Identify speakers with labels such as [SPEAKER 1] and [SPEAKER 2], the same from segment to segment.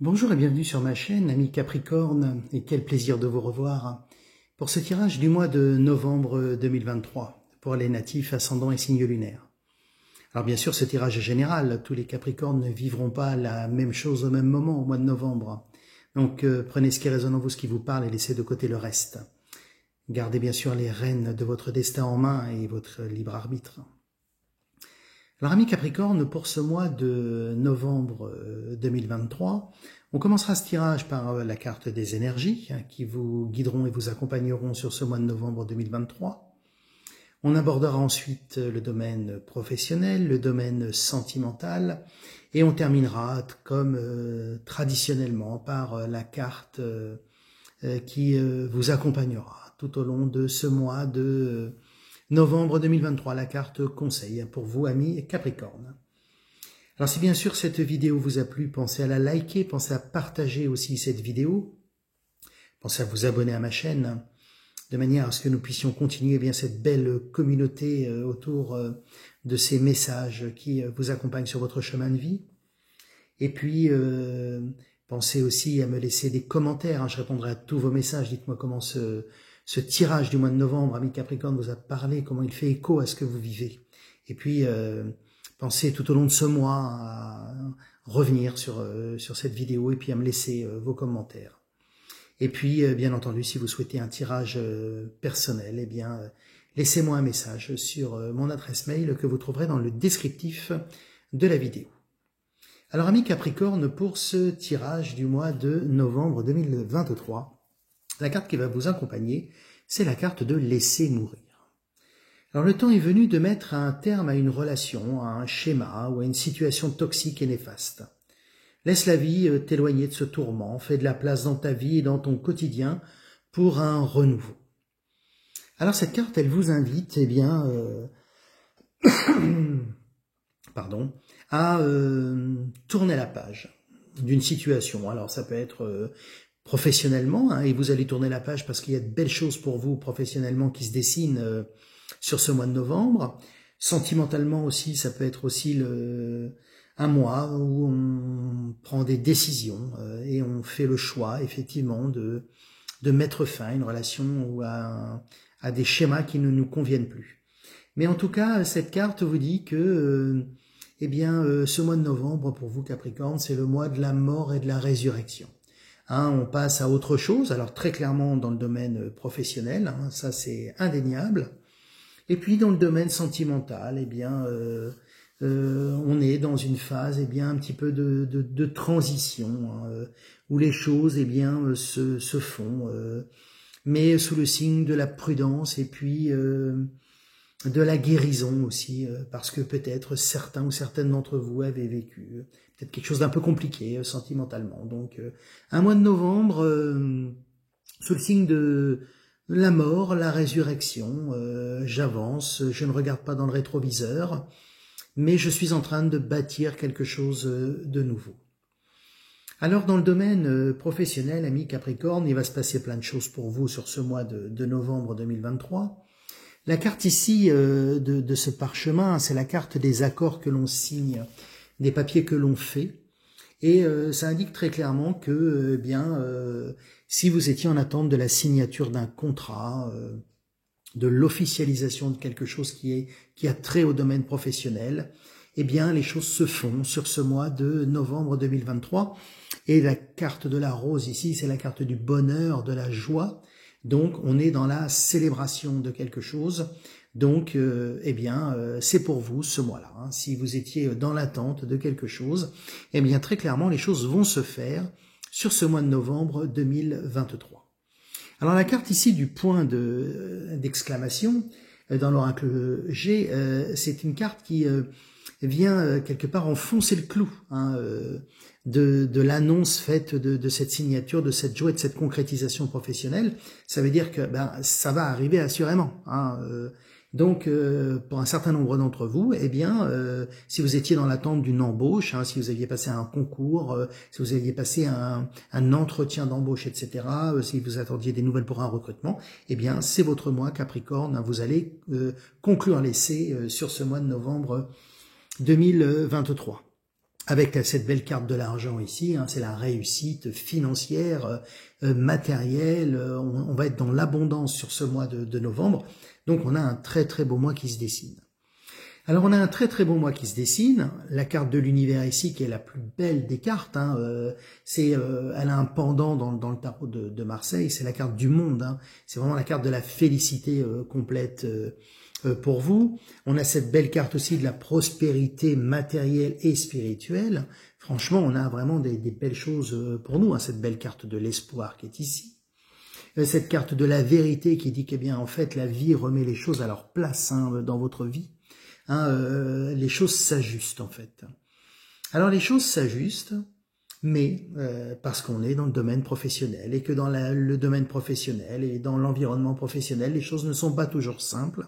[SPEAKER 1] Bonjour et bienvenue sur ma chaîne, amis Capricorne, et quel plaisir de vous revoir pour ce tirage du mois de novembre 2023 pour les natifs ascendants et signes lunaires. Alors bien sûr, ce tirage est général, tous les Capricornes ne vivront pas la même chose au même moment au mois de novembre. Donc prenez ce qui résonne en vous, ce qui vous parle et laissez de côté le reste. Gardez bien sûr les rênes de votre destin en main et votre libre arbitre. Alors amis Capricorne, pour ce mois de novembre 2023, on commencera ce tirage par la carte des énergies qui vous guideront et vous accompagneront sur ce mois de novembre 2023. On abordera ensuite le domaine professionnel, le domaine sentimental et on terminera comme traditionnellement par la carte qui vous accompagnera tout au long de ce mois de novembre 2023, la carte conseil pour vous, amis Capricorne. Alors si bien sûr cette vidéo vous a plu, pensez à la liker, pensez à partager aussi cette vidéo, pensez à vous abonner à ma chaîne, de manière à ce que nous puissions continuer bien cette belle communauté autour de ces messages qui vous accompagnent sur votre chemin de vie. Et puis, pensez aussi à me laisser des commentaires, je répondrai à tous vos messages, dites-moi comment ce tirage du mois de novembre, ami Capricorne, vous a parlé, comment il fait écho à ce que vous vivez. Et puis, pensez tout au long de ce mois à revenir sur cette vidéo et puis à me laisser vos commentaires. Et puis, bien entendu, si vous souhaitez un tirage personnel, eh bien, laissez-moi un message sur mon adresse mail que vous trouverez dans le descriptif de la vidéo. Alors, ami Capricorne, pour ce tirage du mois de novembre 2023, la carte qui va vous accompagner, c'est la carte de laisser mourir. Alors le temps est venu de mettre un terme à une relation, à un schéma ou à une situation toxique et néfaste. Laisse la vie t'éloigner de ce tourment, fais de la place dans ta vie et dans ton quotidien pour un renouveau. Alors cette carte, elle vous invite, eh bien, à tourner la page d'une situation. Alors ça peut être professionnellement, et vous allez tourner la page parce qu'il y a de belles choses pour vous professionnellement qui se dessinent sur ce mois de novembre. Sentimentalement aussi, ça peut être aussi un mois où on prend des décisions et on fait le choix effectivement de mettre fin à une relation ou à des schémas qui ne nous conviennent plus. Mais en tout cas, cette carte vous dit que ce mois de novembre pour vous Capricorne, c'est le mois de la mort et de la résurrection. On passe à autre chose, alors très clairement dans le domaine professionnel, ça c'est indéniable. Et puis dans le domaine sentimental, eh bien, on est dans une phase, eh bien, un petit peu de transition, où les choses, eh bien, se font, mais sous le signe de la prudence et puis de la guérison aussi, parce que peut-être certains ou certaines d'entre vous avaient vécu peut-être quelque chose d'un peu compliqué sentimentalement. Donc un mois de novembre sous le signe de la mort, la résurrection, j'avance, je ne regarde pas dans le rétroviseur, mais je suis en train de bâtir quelque chose de nouveau. Alors dans le domaine professionnel, ami Capricorne, il va se passer plein de choses pour vous sur ce mois de novembre 2023. La carte ici de ce parchemin, c'est la carte des accords que l'on signe, des papiers que l'on fait. Et ça indique très clairement que si vous étiez en attente de la signature d'un contrat, de l'officialisation de quelque chose qui a trait au domaine professionnel, eh bien les choses se font sur ce mois de novembre 2023. Et la carte de la rose ici, c'est la carte du bonheur, de la joie. Donc, on est dans la célébration de quelque chose. Donc, c'est pour vous ce mois-là. Si vous étiez dans l'attente de quelque chose, eh bien, très clairement, les choses vont se faire sur ce mois de novembre 2023. Alors, la carte ici du point d'exclamation dans l'oracle G, c'est une carte qui vient quelque part enfoncer le clou de l'annonce faite de cette signature, de cette joie et de cette concrétisation professionnelle. Ça veut dire que ça va arriver assurément. Donc, pour un certain nombre d'entre vous, eh bien, si vous étiez dans l'attente d'une embauche, si vous aviez passé un concours, si vous aviez passé un entretien d'embauche, etc., si vous attendiez des nouvelles pour un recrutement, eh bien, c'est votre mois Capricorne. Vous allez conclure l'essai sur ce mois de novembre 2023. avec cette belle carte de l'argent ici, hein, c'est la réussite financière, matérielle, on va être dans l'abondance sur ce mois de novembre, donc on a un très très beau mois qui se dessine. Alors on a un très très beau mois qui se dessine, la carte de l'univers ici qui est la plus belle des cartes, hein, elle a un pendant dans le tarot de Marseille, c'est la carte du monde, hein, c'est vraiment la carte de la félicité complète pour vous. On a cette belle carte aussi de la prospérité matérielle et spirituelle. Franchement, on a vraiment des belles choses pour nous, hein, cette belle carte de l'espoir qui est ici. Cette carte de la vérité qui dit que, eh bien, en fait, la vie remet les choses à leur place, hein, dans votre vie. Hein, les choses s'ajustent, en fait. Alors, les choses s'ajustent, mais parce qu'on est dans le domaine professionnel et que dans le domaine professionnel et dans l'environnement professionnel, les choses ne sont pas toujours simples.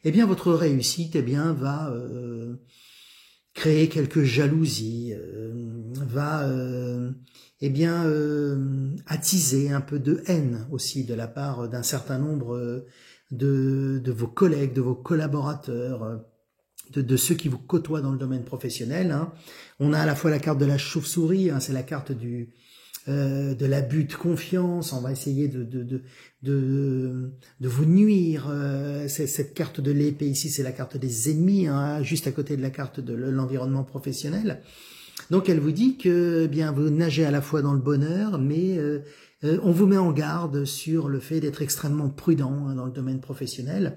[SPEAKER 1] Eh bien, votre réussite, eh bien, va créer quelques jalousies, va, eh bien, attiser un peu de haine aussi de la part d'un certain nombre de vos collègues, de vos collaborateurs, de ceux qui vous côtoient dans le domaine professionnel. Hein. On a à la fois la carte de la chauve-souris, hein, c'est la carte de l'abus de confiance, on va essayer de vous nuire. Cette carte de l'épée ici, c'est la carte des ennemis, hein, juste à côté de la carte de l'environnement professionnel. Donc elle vous dit que, eh bien, vous nagez à la fois dans le bonheur, mais on vous met en garde sur le fait d'être extrêmement prudent, hein, dans le domaine professionnel.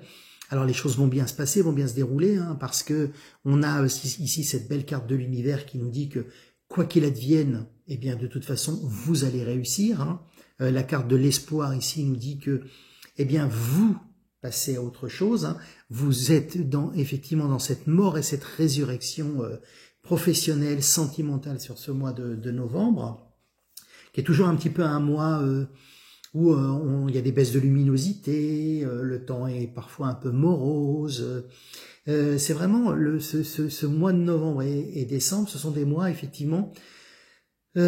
[SPEAKER 1] Alors les choses vont bien se passer, vont bien se dérouler, hein, parce que on a ici cette belle carte de l'univers qui nous dit que quoi qu'il advienne, eh bien de toute façon vous allez réussir. Hein. La carte de l'espoir ici nous dit que, eh bien vous passez à autre chose. Hein. Vous êtes effectivement dans cette mort et cette résurrection professionnelle, sentimentale sur ce mois de novembre, qui est toujours un petit peu un mois où il y a des baisses de luminosité, le temps est parfois un peu morose. C'est vraiment ce mois de novembre et décembre, ce sont des mois effectivement où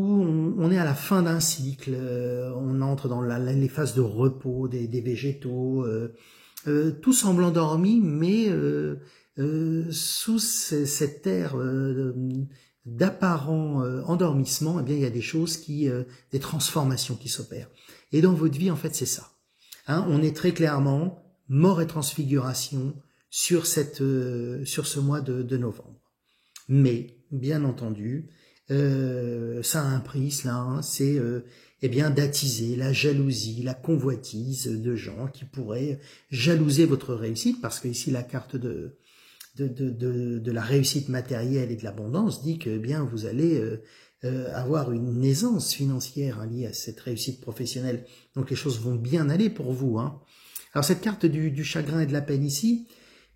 [SPEAKER 1] on est à la fin d'un cycle, on entre dans les phases de repos des végétaux, tout semble endormi, mais sous cette ère d'apparent endormissement, eh bien il y a des choses des transformations qui s'opèrent. Et dans votre vie, en fait, c'est ça. Hein, on est très clairement mort et transfiguration sur ce mois de novembre. Mais, bien entendu, ça a un prix, cela, hein, c'est eh bien d'attiser la jalousie, la convoitise de gens qui pourraient jalouser votre réussite, parce que ici la carte de la réussite matérielle et de l'abondance dit que, eh bien, vous allez avoir une aisance financière, hein, liée à cette réussite professionnelle. Donc les choses vont bien aller pour vous. Hein. Alors cette carte du chagrin et de la peine ici,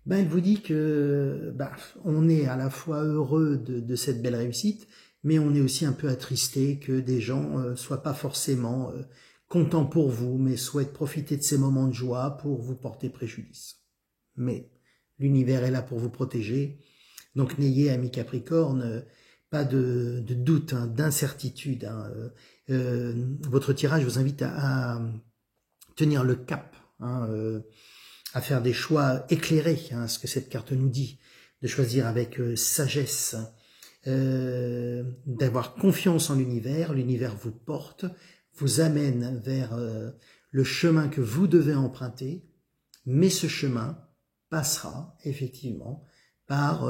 [SPEAKER 1] ben, elle vous dit que on est à la fois heureux de cette belle réussite, mais on est aussi un peu attristé que des gens soient pas forcément contents pour vous, mais souhaitent profiter de ces moments de joie pour vous porter préjudice. Mais l'univers est là pour vous protéger, donc n'ayez, amis Capricorne, pas de doute, hein, d'incertitude. Hein. Votre tirage vous invite à tenir le cap, hein, à faire des choix éclairés, hein, ce que cette carte nous dit, de choisir avec sagesse, d'avoir confiance en l'univers. L'univers vous porte, vous amène vers le chemin que vous devez emprunter, mais ce chemin passera effectivement par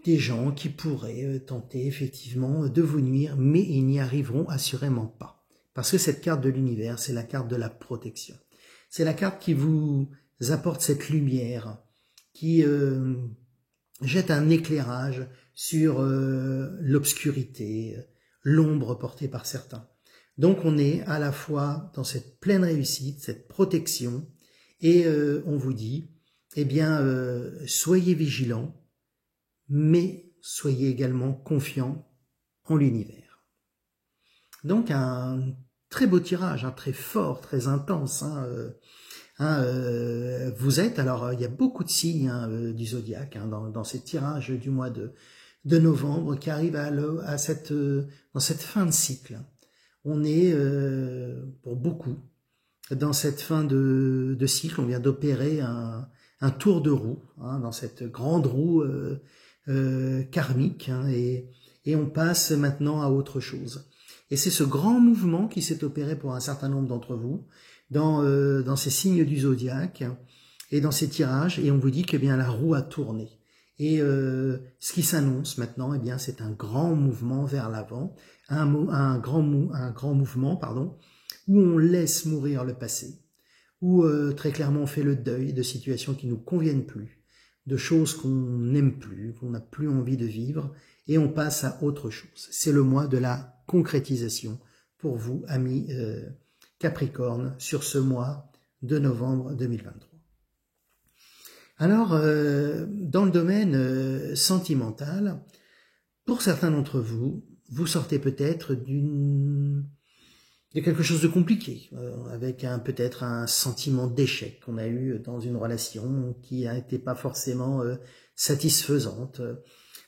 [SPEAKER 1] des gens qui pourraient tenter effectivement de vous nuire, mais ils n'y arriveront assurément pas. Parce que cette carte de l'univers, c'est la carte de la protection. C'est la carte qui vous apporte cette lumière, qui jette un éclairage sur l'obscurité, l'ombre portée par certains. Donc on est à la fois dans cette pleine réussite, cette protection, et on vous dit, eh bien, soyez vigilants, mais soyez également confiants en l'univers. Donc un très beau tirage, hein, très fort, très intense. Vous êtes, alors il y a beaucoup de signes, hein, du zodiaque, hein, dans ces tirages du mois de novembre qui arrivent dans cette fin de cycle. On est, pour beaucoup, dans cette fin de cycle. On vient d'opérer un tour de roue, hein, dans cette grande roue karmique, hein, et on passe maintenant à autre chose. Et c'est ce grand mouvement qui s'est opéré pour un certain nombre d'entre vous dans ces signes du zodiaque et dans ces tirages, et on vous dit que bien la roue a tourné. Et ce qui s'annonce maintenant, eh bien, c'est un grand mouvement vers l'avant, un grand mouvement, pardon, où on laisse mourir le passé, où très clairement on fait le deuil de situations qui nous conviennent plus, de choses qu'on n'aime plus, qu'on n'a plus envie de vivre, et on passe à autre chose. C'est le mois de la concrétisation pour vous, amis Capricorne, sur ce mois de novembre 2023. Alors, dans le domaine sentimental, pour certains d'entre vous, vous sortez peut-être de quelque chose de compliqué, avec peut-être un sentiment d'échec qu'on a eu dans une relation qui n'a été pas forcément satisfaisante.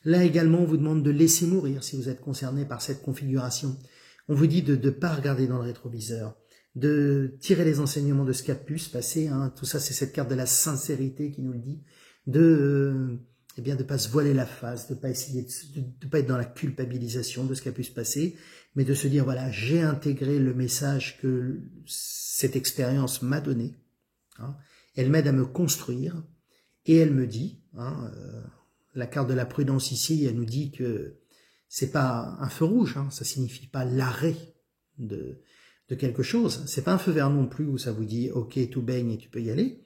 [SPEAKER 1] Là également, on vous demande de laisser mourir si vous êtes concerné par cette configuration. On vous dit de ne pas regarder dans le rétroviseur, de tirer les enseignements de ce qu'a pu se passer. Hein. Tout ça, c'est cette carte de la sincérité qui nous le dit, eh bien, de pas se voiler la face, de pas essayer de pas être dans la culpabilisation de ce qui a pu se passer, mais de se dire, voilà, j'ai intégré le message que cette expérience m'a donné. Hein. Elle m'aide à me construire, et elle me dit, hein, la carte de la prudence ici, elle nous dit que c'est pas un feu rouge, hein, ça signifie pas l'arrêt de quelque chose. C'est pas un feu vert non plus où ça vous dit ok, tout baigne et tu peux y aller.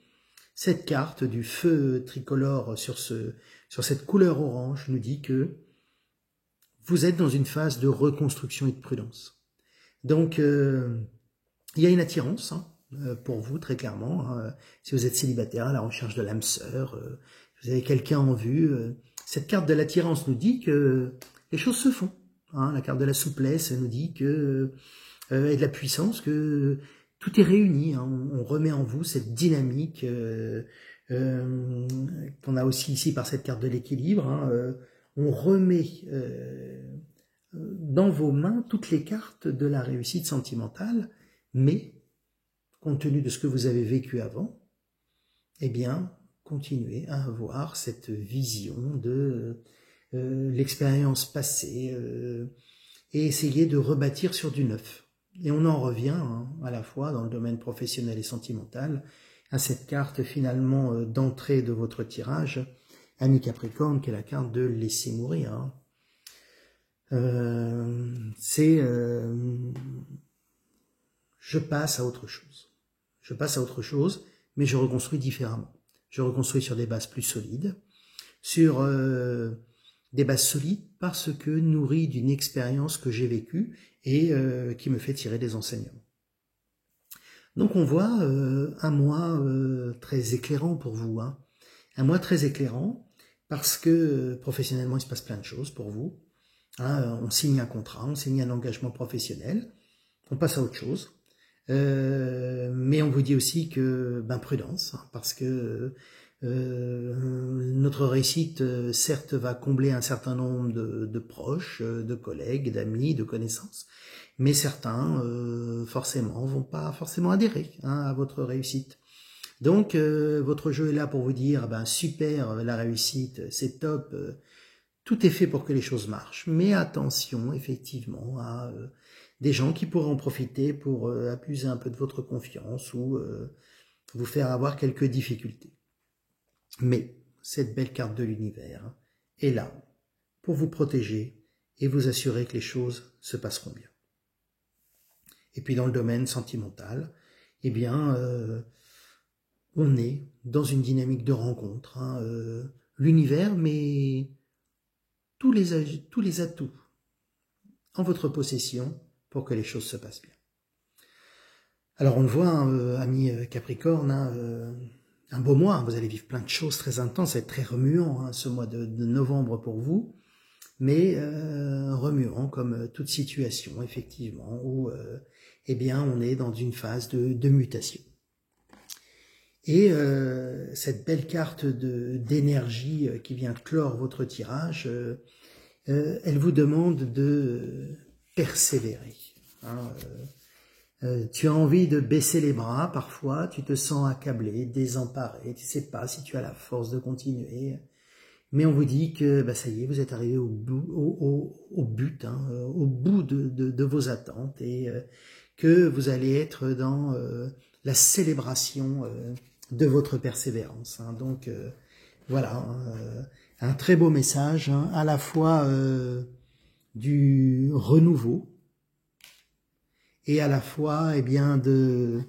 [SPEAKER 1] Cette carte du feu tricolore sur cette couleur orange nous dit que vous êtes dans une phase de reconstruction et de prudence. Donc il y a une attirance hein, pour vous très clairement. Hein, si vous êtes célibataire à la recherche de l'âme sœur, vous avez quelqu'un en vue. Cette carte de l'attirance nous dit que les choses se font. Hein, la carte de la souplesse nous dit que et de la puissance, que tout est réuni. Hein, on remet en vous cette dynamique qu'on a aussi ici par cette carte de l'équilibre. Hein, on remet dans vos mains toutes les cartes de la réussite sentimentale, mais compte tenu de ce que vous avez vécu avant, eh bien, continuez à avoir cette vision de l'expérience passée et essayez de rebâtir sur du neuf. Et on en revient hein, à la fois dans le domaine professionnel et sentimental à cette carte finalement d'entrée de votre tirage, ami Capricorne, qui est la carte de laisser mourir. Hein. Je passe à autre chose. Je passe à autre chose, mais je reconstruis différemment. Je reconstruis sur des bases plus solides, sur des bases solides parce que nourries d'une expérience que j'ai vécue et qui me fait tirer des enseignements. Donc on voit un mois très éclairant pour vous. Hein. Un mois très éclairant parce que professionnellement il se passe plein de choses pour vous. Hein, on signe un contrat, on signe un engagement professionnel, on passe à autre chose. Mais on vous dit aussi que prudence, hein, parce que notre réussite, certes, va combler un certain nombre de proches, de collègues, d'amis, de connaissances, mais certains, forcément, vont pas forcément adhérer hein, à votre réussite. Donc, votre jeu est là pour vous dire, super, la réussite, c'est top, tout est fait pour que les choses marchent. Mais attention, effectivement, à des gens qui pourraient en profiter pour abuser un peu de votre confiance ou vous faire avoir quelques difficultés. Mais cette belle carte de l'univers est là pour vous protéger et vous assurer que les choses se passeront bien. Et puis dans le domaine sentimental, eh bien, on est dans une dynamique de rencontre. Hein, l'univers met tous les atouts en votre possession pour que les choses se passent bien. Alors on le voit, hein, ami Capricorne, hein, un beau mois, vous allez vivre plein de choses très intenses, ça va être très remuant hein, ce mois de novembre pour vous, mais remuant comme toute situation effectivement où eh bien on est dans une phase de mutation. Et cette belle carte d'énergie qui vient clore votre tirage, elle vous demande de persévérer. Hein, tu as envie de baisser les bras, parfois tu te sens accablé, désemparé, tu ne sais pas si tu as la force de continuer. mais on vous dit que ça y est, vous êtes arrivé au but, hein, au bout de vos attentes, et que vous allez être dans la célébration de votre persévérance. Hein. Donc voilà, un très beau message, hein, à la fois du renouveau et à la fois de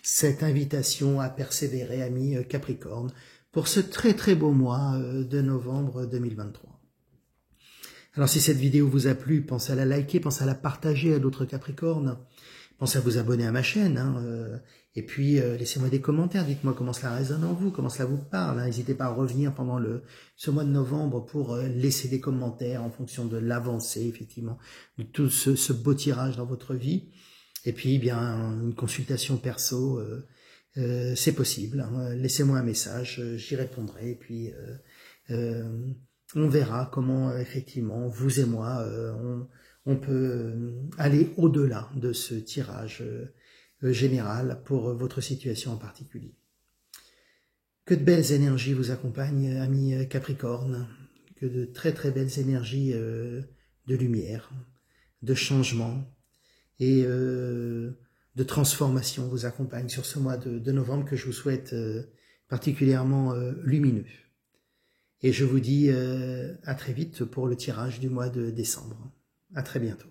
[SPEAKER 1] cette invitation à persévérer, amis Capricorne, pour ce très très beau mois de novembre 2023. Alors si cette vidéo vous a plu, pensez à la liker, pensez à la partager à d'autres Capricornes, pensez à vous abonner à ma chaîne, hein, et puis laissez-moi des commentaires, dites-moi comment cela résonne en vous, comment cela vous parle, hein. N'hésitez pas à revenir pendant ce mois de novembre pour laisser des commentaires en fonction de l'avancée, effectivement, de tout ce beau tirage dans votre vie. Et puis, une consultation perso, c'est possible. Hein. Laissez-moi un message, j'y répondrai. Et puis, on verra comment, effectivement, vous et moi, on peut aller au-delà de ce tirage général pour votre situation en particulier. Que de belles énergies vous accompagnent, amis Capricorne. Que de très très belles énergies de lumière, de changement, et de transformation vous accompagne sur ce mois de novembre que je vous souhaite particulièrement lumineux. Et je vous dis à très vite pour le tirage du mois de décembre. À très bientôt.